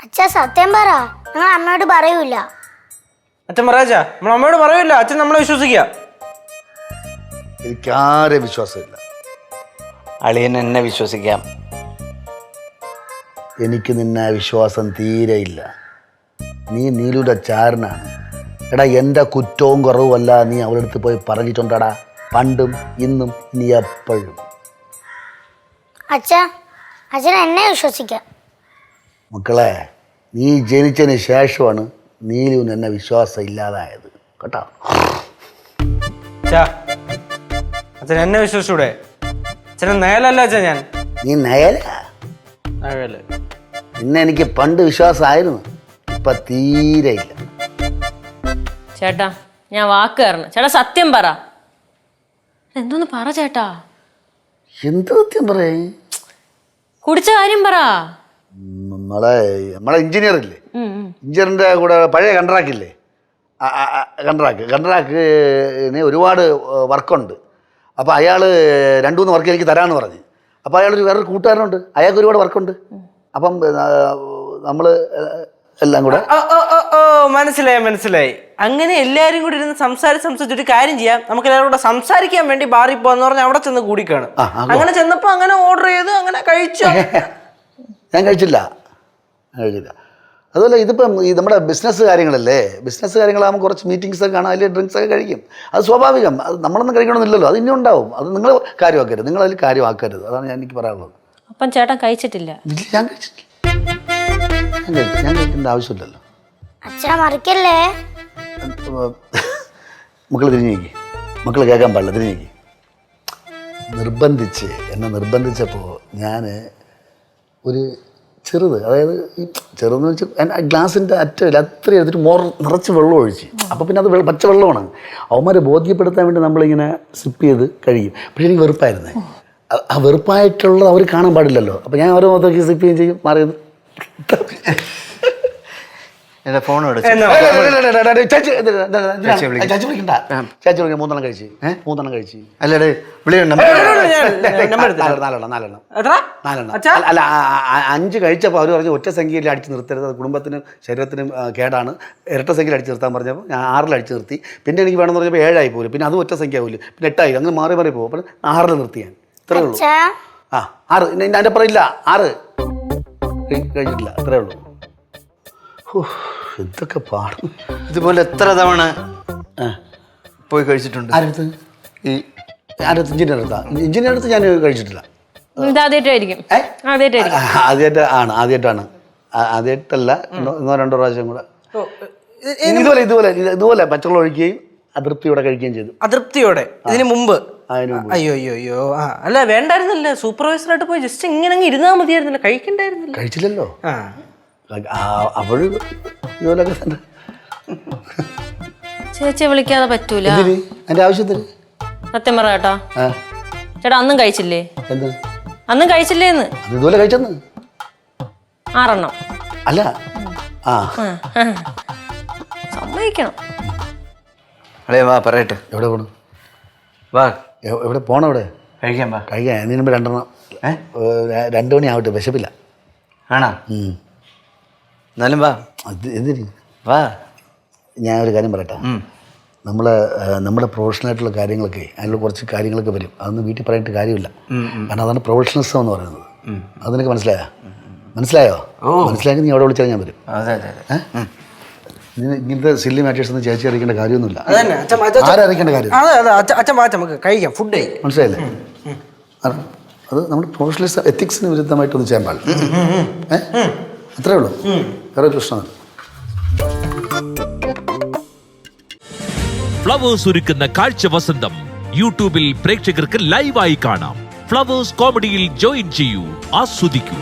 അച്ഛാ സത്യം പറ, നിങ്ങൾ അമ്മയോട് പറയൂല. അച്ഛൻ പറയാച്ചാ നമ്മൾ അമ്മയോട് പറയൂല. അച്ഛൻ നമ്മളെ വിശ്വസിക്കുക. എനിക്കാരെ വിശ്വാസമില്ല. അളിയൻ എന്നെ വിശ്വസിക്കാം. എനിക്ക് നിന്നെ വിശ്വാസം തീരെയില്ല. നീ നീലുടെ ചാരനാണ്. എടാ, എൻ്റെ കുറ്റവും കുറവുമല്ല നീ അവളുടെ അടുത്ത് പോയി പറഞ്ഞിട്ടുണ്ടടാ, പണ്ടും ഇന്നും ഇനി എപ്പോഴും. അച്ഛാ, അച്ഛൻ എന്നെ വിശ്വസിക്കാം. മക്കളെ, നീ ജനിച്ചതിന് ശേഷമാണ് നീലുവിന് എന്നെ വിശ്വാസം ഇല്ലാതായത് കേട്ടോ. അച്ഛൻ എന്നെ വിശ്വസിച്ചൂടെ? അച്ഛനെ നേലല്ല അച്ഛൻ ഞാൻ. നീ നയല. നിന്നെ എനിക്ക് പണ്ട് വിശ്വാസമായിരുന്നു, ഇപ്പൊ തീരെ ഇല്ല. ചേട്ടാ ഞാൻ വാക്ക് തരണം. ചേട്ടാ സത്യം പറ. എന്തോന്ന് പറ ചേട്ടാ. എന്ത് സത്യം പറയേ? കുടിച്ച കാര്യം പറ. നമ്മളെ എഞ്ചിനീയർ ഇല്ലേ, എഞ്ചിനീയറിൻ്റെ കൂടെ പഴയ കൺട്രാക്റ്റില്ലേ, കൺട്രാക്റ്റിന് ഒരുപാട് വർക്കുണ്ട്. അപ്പോൾ അയാൾ 2-3 വർക്ക് എനിക്ക് തരാമെന്ന് പറഞ്ഞ്. അപ്പോൾ അയാളൊരു വേറൊരു കൂട്ടുകാരനുണ്ട്, അയാൾക്ക് ഒരുപാട് വർക്കുണ്ട്. അപ്പം നമ്മൾ എല്ലാം കൂടെ മനസ്സിലായി. അങ്ങനെ എല്ലാവരും കൂടി ഇരുന്ന് സംസാരിച്ചൊരു കാര്യം ചെയ്യാം. നമുക്ക് എല്ലാവരും കൂടെ സംസാരിക്കാൻ വേണ്ടി ബാറിൽ പോകാന്ന് പറഞ്ഞാൽ അവിടെ ചെന്ന് കൂടിക്കാണ്. അങ്ങനെ ചെന്നപ്പോൾ അങ്ങനെ ഓർഡർ ചെയ്ത് അങ്ങനെ കഴിച്ചു. ഞാൻ കഴിച്ചില്ല. അതുപോലെ ഇതിപ്പം ഈ നമ്മുടെ ബിസിനസ് കാര്യങ്ങളല്ലേ, ബിസിനസ് കാര്യങ്ങളാകുമ്പോൾ കുറച്ച് മീറ്റിംഗ്സ് ഒക്കെ കാണാം, അതിൽ ഡ്രിങ്ക്സ് ഒക്കെ കഴിക്കും. അത് സ്വാഭാവികം. അത് നമ്മളൊന്നും കഴിക്കണമെന്നില്ലല്ലോ, അത് ഇനി ഉണ്ടാവും. അത് നിങ്ങൾ കാര്യമാക്കരുത്, നിങ്ങളതിൽ കാര്യമാക്കരുത്. അതാണ് എനിക്ക് പറയാനുള്ളത്. അപ്പം ചേട്ടൻ കഴിച്ചിട്ടില്ല? ഞാൻ കഴിച്ചിട്ടില്ല. ഞാൻ കഴിക്കേണ്ട ആവശ്യമില്ലല്ലോ. അച്ഛാ മറിക്കല്ലേ. മക്കൾ തിരിഞ്ഞു നോക്കി, മക്കൾ കേൾക്കാൻ പാടില്ല, തിരിഞ്ഞു നോക്കി. എന്നെ നിർബന്ധിച്ചപ്പോൾ ഞാൻ ഒരു ചെറുത്, അതായത് ഈ ചെറുതെന്ന് വെച്ചാൽ ഗ്ലാസിൻ്റെ അറ്റമില്ല അത്രയും എടുത്തിട്ട് നിറച്ച് വെള്ളം ഒഴിച്ച്. അപ്പോൾ പിന്നെ അത് പച്ച വെള്ളമാണ്. അവന്മാരെ ബോധ്യപ്പെടുത്താൻ വേണ്ടി നമ്മളിങ്ങനെ സിപ്പ് ചെയ്ത് കഴിയും. പക്ഷേ എനിക്ക് വെറുപ്പായിരുന്നേ. ആ വെറുപ്പായിട്ടുള്ളത് അവർ കാണാൻ പാടില്ലല്ലോ. അപ്പോൾ ഞാൻ ഓരോ മൊത്തം സിപ്പ് ചെയ്യുകയും ചെയ്യും, മാറിയത്. എൻ്റെ ഫോൺ ചേച്ചി വിളിക്കണ്ട. ചേച്ചി വിളിക്കാൻ 3 കഴിച്ച് 3 കഴിച്ച്. അല്ലടേ അല്ല 5 കഴിച്ചപ്പോൾ അവർ പറഞ്ഞു ഒറ്റ സംഖ്യയിൽ അടിച്ച് നിർത്തരുത്, അത് കുടുംബത്തിനും ശരീരത്തിനും കേടാണ്. ഇരട്ട സംഖ്യയിൽ അടിച്ച് നിർത്താൻ പറഞ്ഞപ്പോൾ ഞാൻ 6 അടിച്ച് നിർത്തി. പിന്നെ എനിക്ക് വേണമെന്ന് പറഞ്ഞപ്പോൾ 7 ആയി പോലും. പിന്നെ അതും ഒറ്റ സംഖ്യ ആവില്ല, പിന്നെ 8 ആയി. അങ്ങനെ മാറി പോകും. അപ്പം 6 നിർത്തി ഞാൻ. ഇത്രയേ ഉള്ളൂ. 6 എൻ്റെ പറയില്ല, 6 കഴിച്ചിട്ടില്ല, അത്രേ ഉള്ളൂ. എന്തൊക്കെ പാടും. ഇതുപോലെ എത്ര തവണ പോയി കഴിച്ചിട്ടുണ്ട്? ആരടുത്ത്? ഈ ആരടുത്ത്? എഞ്ചിനീയർ അടുത്ത് ഞാൻ കഴിച്ചിട്ടില്ല. ആദ്യമായിട്ടാണ്. ആദ്യമായിട്ടല്ല, 1-2 പ്രാവശ്യം കൂടെ ഇതുപോലെ പച്ചവെള്ളം ഒഴിക്കുകയും അതൃപ്തിയോടെ കഴിക്കുകയും ചെയ്തു. അതൃപ്തിയോടെ? ഇതിന് മുമ്പ്? അയ്യോ. അല്ല വേണ്ടായിരുന്നല്ലേ, സൂപ്പർവൈസറായിട്ട് പോയി ജസ്റ്റ് ഇങ്ങനെ ഇരുന്നാൽ മതിയായിരുന്നല്ലോ, കഴിക്കണ്ടായിരുന്നില്ല. കഴിച്ചില്ലല്ലോ. അവള് ഇതുപോലൊക്കെ തന്നെ. ചേച്ചിയെ വിളിക്കാതെ പറ്റൂല. എന്റെ ആവശ്യത്തിന് സത്യം പറ ചേട്ടാ. ചേട്ടാ അന്നും കഴിച്ചില്ലേ? എന്ത് അന്നും കഴിച്ചില്ലേന്ന്? അത് ഇതുപോലെ കഴിച്ചെന്ന് 6 എണ്ണം അല്ല. സമ്മതിക്കണം. അളേ വാ പറയട്ടെ. എവിടെ പോണു? വാ. എവിടെ പോണം? എവിടെ കഴിക്കാൻ? വാ കഴിക്കാൻ. ഇതിന് മുമ്പ് 2 എണ്ണം. 2 മണി ആവട്ടെ, വിശപ്പില്ല. ആണോ? എന്നാലും വാ. എന്തിന്? വാ. ഞാൻ ഒരു കാര്യം പറയട്ടെ. നമ്മുടെ പ്രൊഫഷണലായിട്ടുള്ള കാര്യങ്ങളൊക്കെ അതിൽ കുറച്ച് കാര്യങ്ങളൊക്കെ വരും. അതൊന്നും വീട്ടിൽ പറയേണ്ട കാര്യമില്ല. കാരണം അതാണ് പ്രൊഫഷണലിസം എന്ന് പറയുന്നത്. അത് നിനക്ക് മനസ്സിലായോ? മനസ്സിലാക്കി നീ അവിടെ വിളിച്ചാൽ ഞാൻ വരും. ഇങ്ങനത്തെ സില്ലി മാറ്റേഴ്സ് ഒന്നും ചേച്ചി അറിയിക്കേണ്ട കാര്യമൊന്നുമില്ല. ആരറിയിക്കേണ്ട കാര്യം? മനസ്സിലായില്ലേ? അത് നമ്മുടെ പ്രൊഫഷണലിസം എത്തിക്സിന് വിരുദ്ധമായിട്ടൊന്നും ചെയ്യാൻ പാടില്ല. അത്രേ ഉള്ളൂ, വേറെ പ്രശ്നമാണ്. ഫ്ലവേഴ്സ് ഒരുക്കുന്ന കാഴ്ച വസന്തം യൂട്യൂബിൽ പ്രേക്ഷകർക്ക് ലൈവായി കാണാം. ഫ്ലവേഴ്സ് കോമഡിയിൽ ജോയിൻ ചെയ്യൂ, ആസ്വദിക്കൂ.